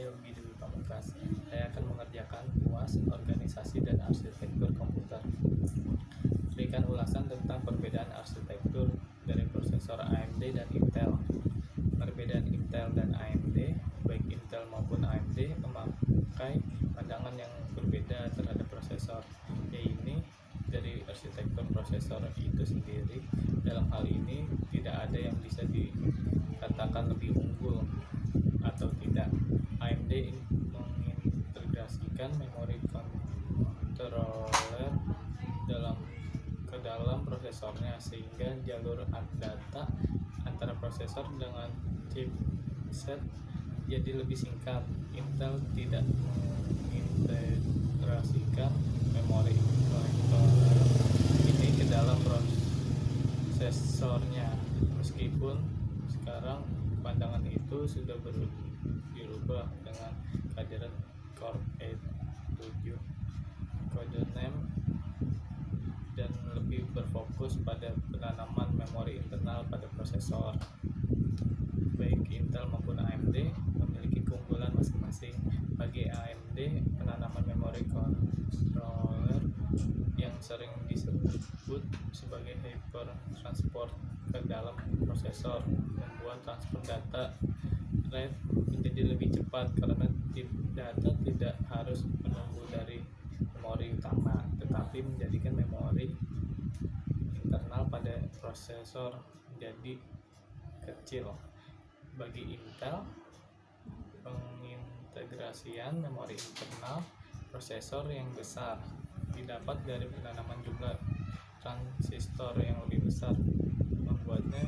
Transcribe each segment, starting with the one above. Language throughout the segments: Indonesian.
saya Yogi Dwi Pamungkas. Saya akan mengerjakan UAS Organisasi dan Arsitektur Komputer. Berikan ulasan tentang perbedaan arsitektur dari prosesor AMD dan Intel. Perbedaan Intel dan AMD, baik Intel maupun AMD, memakai pandangan yang berbeda terhadap prosesor, yaitu dari arsitektur prosesor itu sendiri. Dalam hal ini tidak ada yang bisa dikatakan lebih unggul atau tidak. AMD mengintegrasikan memori controller ke dalam prosesornya, sehingga jalur data antara prosesor dengan chipset jadi lebih singkat. Intel tidak mengintegrasikan memori controller ini ke dalam prosesornya, meskipun sekarang pandangan itu sudah dirubah dengan kehadiran Core i7 Codename dan lebih berfokus pada penanaman memori internal pada prosesor. Baik Intel maupun AMD memiliki keunggulan masing-masing. Bagi AMD, penanaman memori controller yang sering disebut sebagai hyper transport ke dalam prosesor membuat transfer data rate menjadi lebih cepat, karena data tidak harus menunggu dari memori utama, tetapi menjadikan memori internal pada prosesor menjadi kecil. Bagi Intel, pengintegrasian memori internal prosesor yang besar didapat dari penanaman jumlah transistor yang lebih besar, membuatnya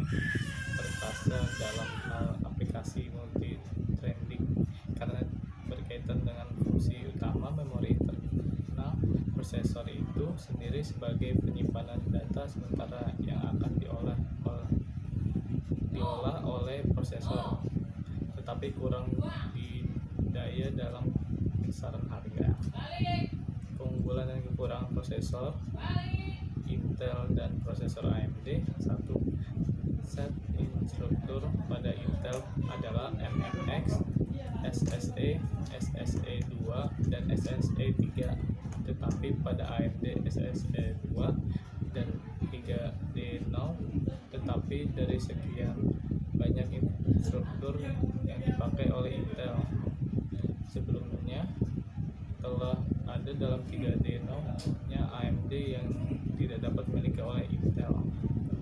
perkasa dalam hal aplikasi multi-threading karena berkaitan dengan fungsi utama memori internal prosesor itu sendiri sebagai penyimpanan data sementara yang akan diolah oleh prosesor, tetapi kurang di daya dalam kisaran harga. Keunggulan dan kekurangan prosesor Intel dan prosesor AMD. 1. Set instruktur pada Intel adalah MMX, SSE, SSE2, dan SSE3, tetapi pada AMD SSE2 dan 3D0. Tetapi dari sekian banyak instruktur yang dipakai oleh Intel sebelumnya, telah ada dalam 3D0-nya AMD yang tidak dapat dimiliki oleh Intel.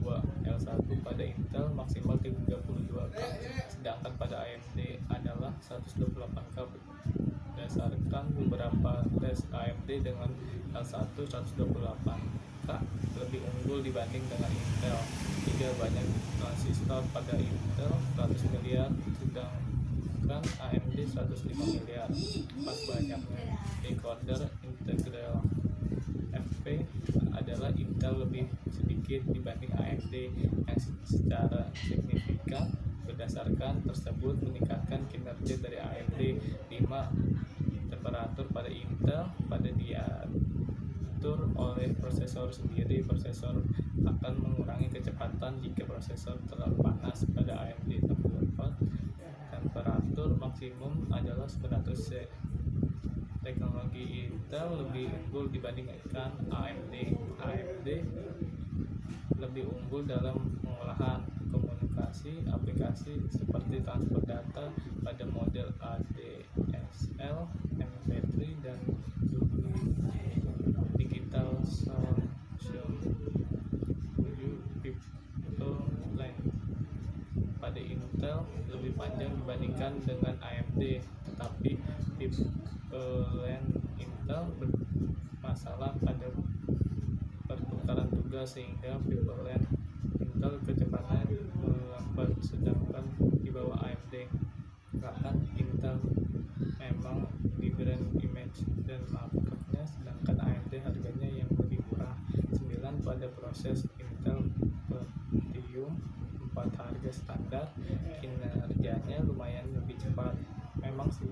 2. L1 pada Intel maksimal 32K, sedangkan pada AMD adalah 128K. Berdasarkan beberapa tes, AMD dengan L1 128K lebih unggul dibanding dengan Intel. 3. Banyak transistor pada Intel 100 miliar, sedangkan AMD 105 miliar. 4. Banyaknya decoder integral FP adalah Intel lebih sedikit dibanding AMD, yang secara signifikan. Berdasarkan tersebut meningkatkan kinerja dari AMD. 5. Temperatur pada Intel pada diatur oleh prosesor sendiri. Prosesor akan mengurangi kecepatan jika prosesor terlalu panas. Pada AMD 64, temperatur maksimum adalah 900 C. Teknologi Intel lebih unggul dibandingkan AMD. AMD lebih unggul dalam pengolahan komunikasi aplikasi seperti transfer data pada model ADSL, MP3, dan digital social people line. Pada Intel lebih panjang dibandingkan dengan AMD, tetapi pipeline Intel bermasalah pada pertukaran tugas, sehingga pipeline Intel kecepatannya melambat, sedangkan di bawah AMD. Bahkan Intel memang di brand image dan marketnya, sedangkan AMD harganya yang lebih murah. 9. Pada proses Intel Pentium 4 harga standar, kinerjanya lumayan lebih cepat. Memang sih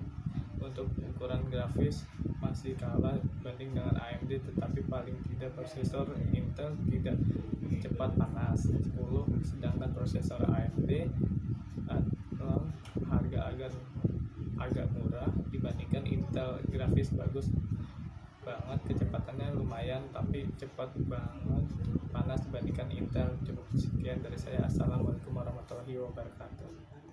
untuk ukuran grafis masih kalah banding dengan AMD, tetapi paling tidak prosesor Intel tidak cepat panas. 10. Sedangkan prosesor AMD dalam harga agak murah Intel grafis bagus banget, kecepatannya lumayan tapi cepat banget panas dibandingkan Intel. Cukup sekian dari saya. Assalamualaikum warahmatullahi wabarakatuh.